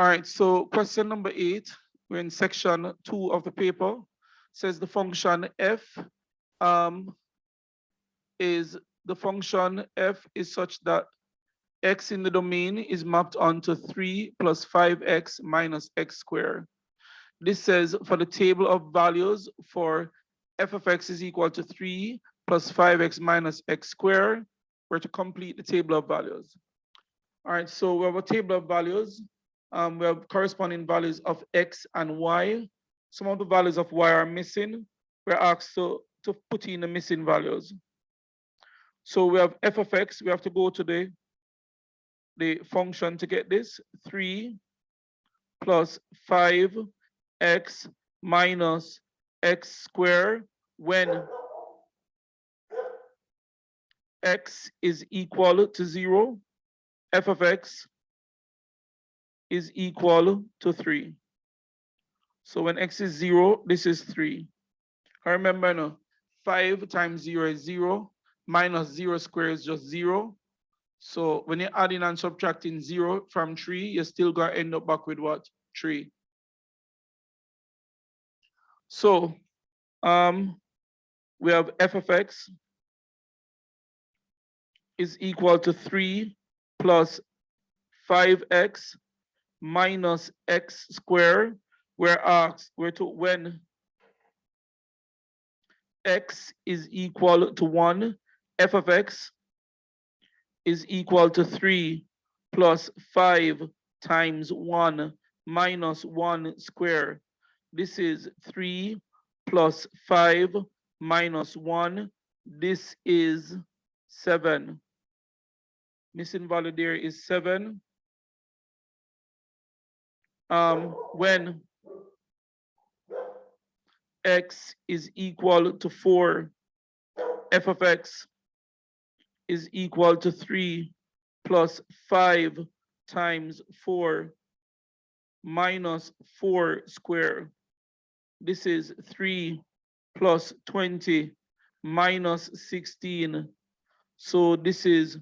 All right, so question number 8, we're in section 2 of the paper, says the function f um, is the function f is such that x in the domain is mapped onto 3 plus 5x minus x squared. This says for the table of values for f of x is equal to 3 plus 5x minus x squared, we're to complete the table of values. All right, so we have a table of values. We have corresponding values of x and y. Some of the values of y are missing. We're asked to put in the missing values. So we have f of x, we have to go to the function to get this, 3 plus 5x minus x squared when x is equal to 0, f of x is equal to 3. So when x is 0, this is 3. I remember now, 5 times 0 is 0, minus 0 squared is just 0. So when you're adding and subtracting 0 from 3, you're still going to end up back with what? 3. So we have f of x is equal to 3 plus 5x minus x squared. We're asked when x is equal to 1, f of x is equal to 3 plus 5 times 1 minus 1 squared. This is 3 plus 5 minus 1. This is 7. Missing value there is 7. When x is equal to 4, f of x is equal to 3 plus 5 times 4 minus 4 squared. This is 3 plus 20 minus 16. So this is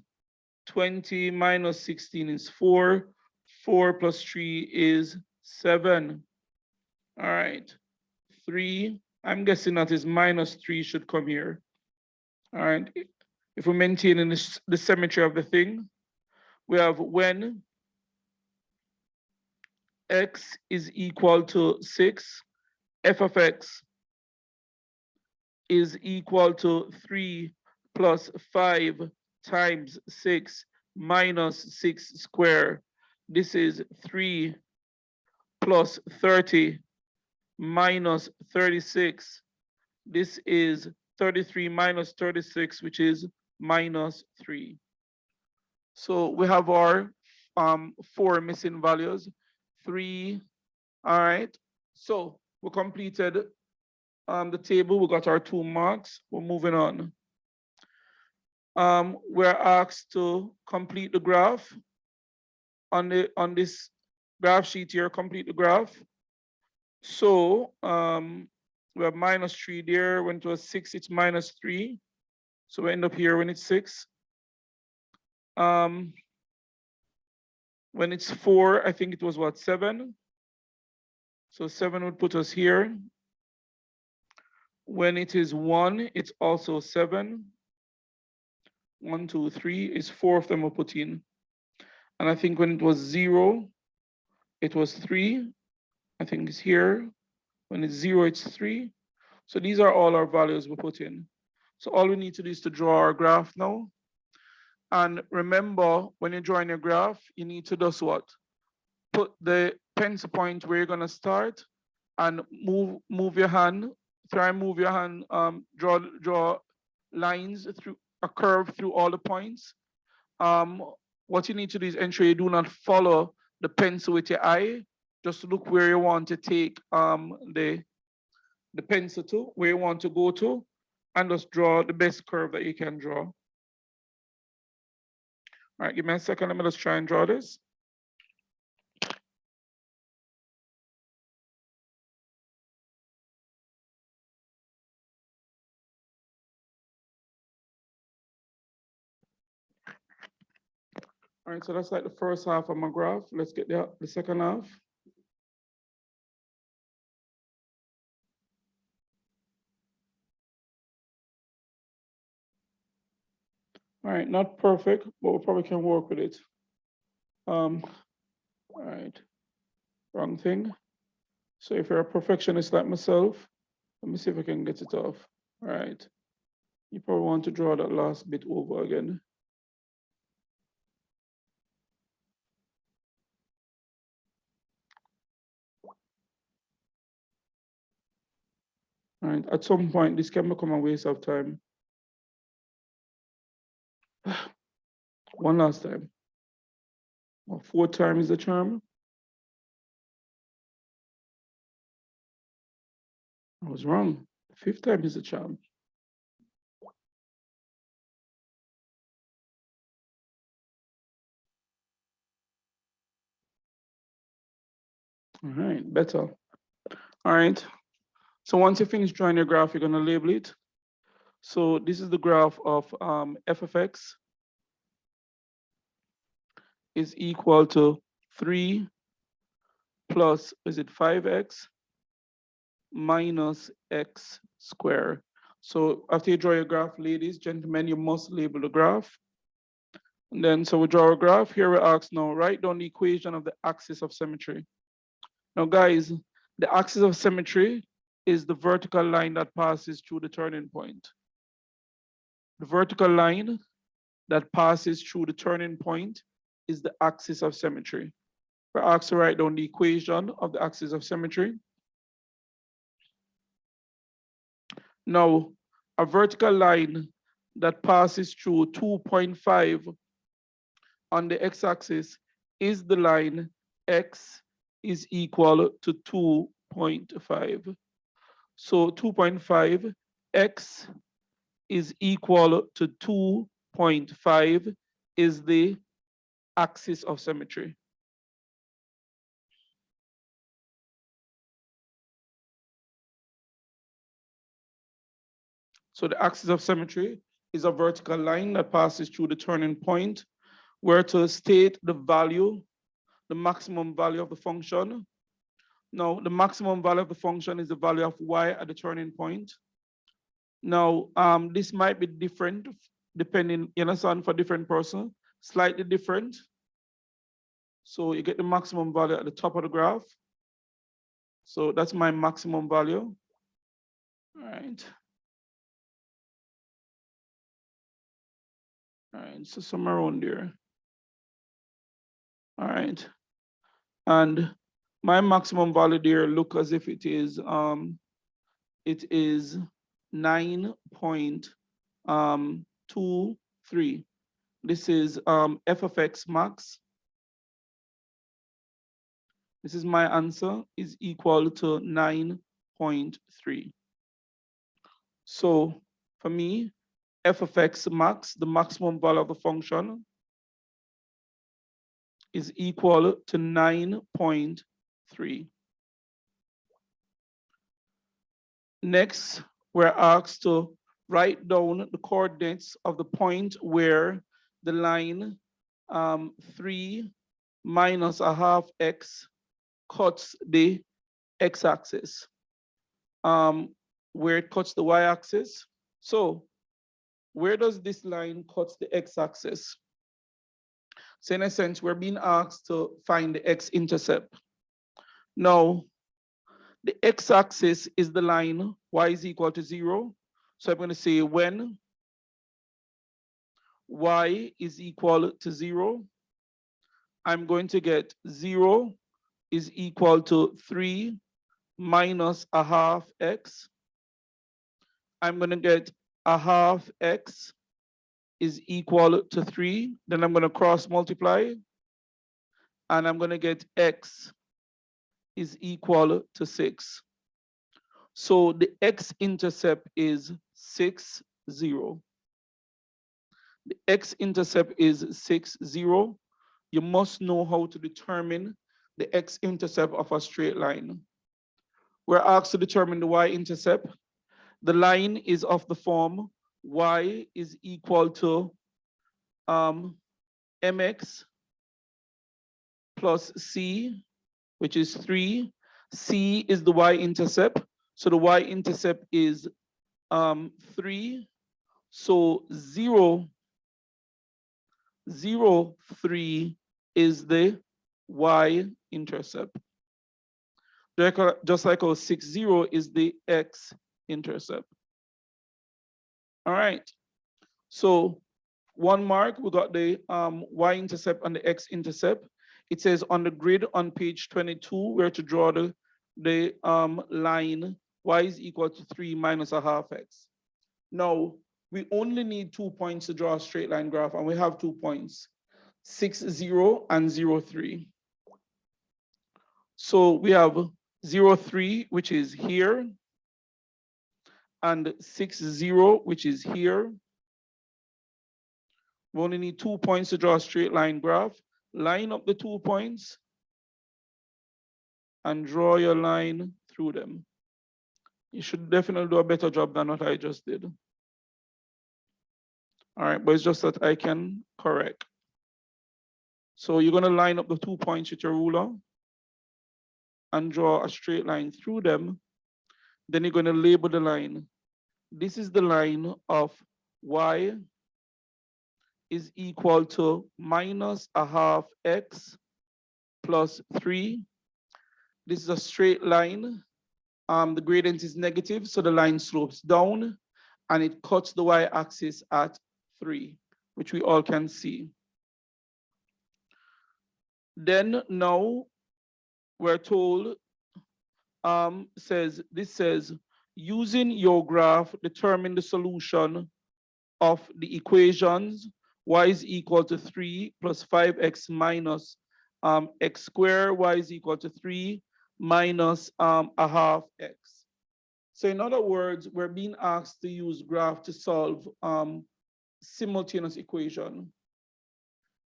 20 minus 16 is 4. 4 plus 3 is 7. All right. 3, I'm guessing that is minus 3 should come here. All right. If we maintain in the symmetry of the thing, we have when x is equal to 6, f of x is equal to 3 plus 5 times 6 minus 6 squared. This is 3 plus 30 minus 36. This is 33 minus 36, which is minus 3. So we have our 4 missing values. 3, all right. So we completed the table, we got our 2 marks, we're moving on. We're asked to complete the graph on this graph sheet here, complete the graph. So we have minus 3 there. When it was 6, it's minus 3. So we end up here when it's 6. When it's 4, I think it was what, 7? So 7 would put us here. When it is 1, it's also 7. 1, 2, 3 is 4 of them we're put in. And I think when it was 0, it was 3. I think it's here. When it's 0, it's 3. So these are all our values we put in. So all we need to do is to draw our graph now. And remember, when you're drawing your graph, you need to just what? Put the pencil point where you're gonna start and move your hand. Try and move your hand, draw lines through a curve through all the points. What you need to do is ensure you do not follow the pencil with your eye. Just look where you want to take the pencil to, where you want to go to, and just draw the best curve that you can draw. All right, give me a second. Let me just try and draw this. All All right, so that's like the first half of my graph. Let's get the second half. All right, not perfect, but we probably can work with it. All right, wrong thing. So if you're a perfectionist like myself, let me see if I can get it off. All right, you probably want to draw that last bit over again. All right, at some point, this can become a waste of time. One last time. Well, 4 times the charm. I was wrong. 5th time is the charm. All right, better. All right. So once you finish drawing your graph, you're gonna label it. So this is the graph of f of x is equal to 3 plus, is it 5x minus x squared. So after you draw your graph, ladies, gentlemen, you must label the graph. And then, so we draw a graph. Here we ask now, write down the equation of the axis of symmetry. Now guys, the axis of symmetry is the vertical line that passes through the turning point. The vertical line that passes through the turning point is the axis of symmetry. We're asked to write down the equation of the axis of symmetry. Now, a vertical line that passes through 2.5 on the x-axis is the line x is equal to 2.5. So 2.5, x is equal to 2.5 is the axis of symmetry. So the axis of symmetry is a vertical line that passes through the turning point, where to state the value, the maximum value of the function. Now, the maximum value of the function is the value of y at the turning point. Now, this might be different depending, you understand, for different person, slightly different. So you get the maximum value at the top of the graph. So that's my maximum value. All right. All right, so somewhere around there. All right. And my maximum value there look as if it is 9.23. This is f of x max. This is my answer, is equal to 9.3. So for me, f of x max, the maximum value of the function, is equal to 9.3. Next, we're asked to write down the coordinates of the point where the line 3 minus a half x cuts the x-axis, where it cuts the y-axis. So where does this line cut the x-axis? So in a sense, we're being asked to find the x-intercept. Now, the x-axis is the line y is equal to 0. So I'm going to say when y is equal to 0, I'm going to get 0 is equal to 3 minus a half x. I'm going to get a half x is equal to 3. Then I'm going to cross multiply. And I'm going to get x is equal to 6. So the x-intercept is 6, 0. The x-intercept is 6, 0. You must know how to determine the x-intercept of a straight line. We're asked to determine the y-intercept. The line is of the form y is equal to mx plus C, which is 3. C is the y-intercept. So the y-intercept is 3. So 0, 0, 3 is the y-intercept. Just like our 6, 0 is the x-intercept. All right. So 1 mark, we got the y-intercept and the x-intercept. It says on the grid on page 22, we're to draw the line y is equal to 3 minus a half x. Now, we only need 2 points to draw a straight line graph, and we have 2 points, 6, 0 and 0, 3. So we have 0, 3, which is here, and 6, 0, which is here. We only need 2 points to draw a straight line graph. Line up the 2 points and draw your line through them. You should definitely do a better job than what I just did. All right, but it's just that I can correct. So you're going to line up the 2 points with your ruler and draw a straight line through them. Then you're going to label the line. This is the line of y is equal to minus a half x plus 3. This is a straight line. The gradient is negative, so the line slopes down and it cuts the y-axis at 3, which we all can see. Then now we're told, this says, using your graph, determine the solution of the equations y is equal to 3 plus 5x minus x squared, y is equal to 3 minus a half x. So in other words, we're being asked to use graph to solve simultaneous equation.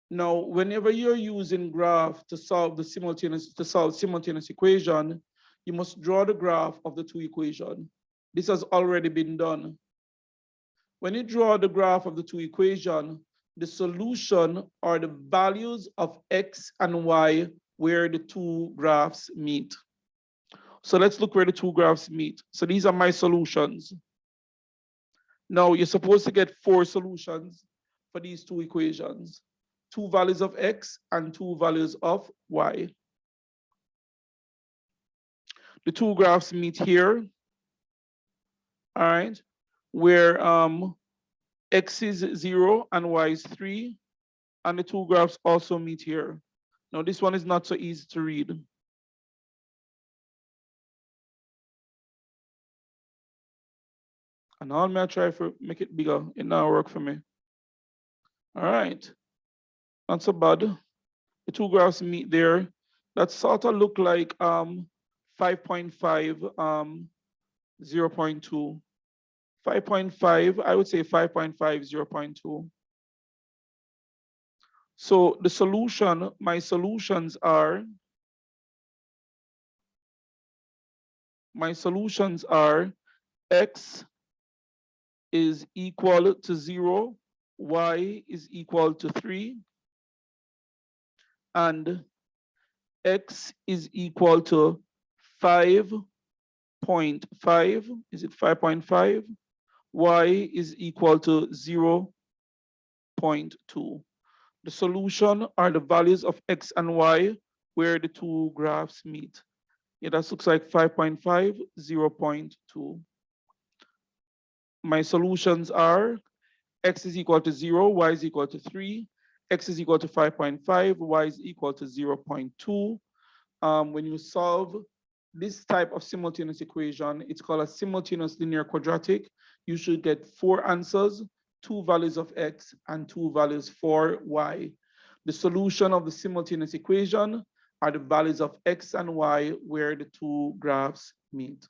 Now, whenever you're using graph to solve simultaneous equation, you must draw the graph of the two equations. This has already been done. When you draw the graph of the two equations, the solution are the values of x and y where the two graphs meet. So let's look where the two graphs meet. So these are my solutions. Now you're supposed to get 4 solutions for these two equations, 2 values of x and 2 values of y. The two graphs meet here, all right, where x is 0 and y is 3, and the two graphs also meet here. Now this one is not so easy to read. And now I'm gonna try to make it bigger. It now work for me. All right, not so bad. The two graphs meet there. That sort of look like 5.5, 0.2. 5.5, I would say 5.5, 0.2. So the solution, my solutions are x is equal to 0, y is equal to 3, and x is equal to 5.5. Is it 5.5? Y is equal to 0.2. The solution are the values of x and y where the two graphs meet. Yeah, that looks like 5.5, 0.2. My solutions are x is equal to 0, y is equal to 3, x is equal to 5.5, y is equal to 0.2. When you solve this type of simultaneous equation, it's called a simultaneous linear quadratic. You should get 4 answers, 2 values of x and 2 values for y. The solution of the simultaneous equation are the values of x and y where the two graphs meet.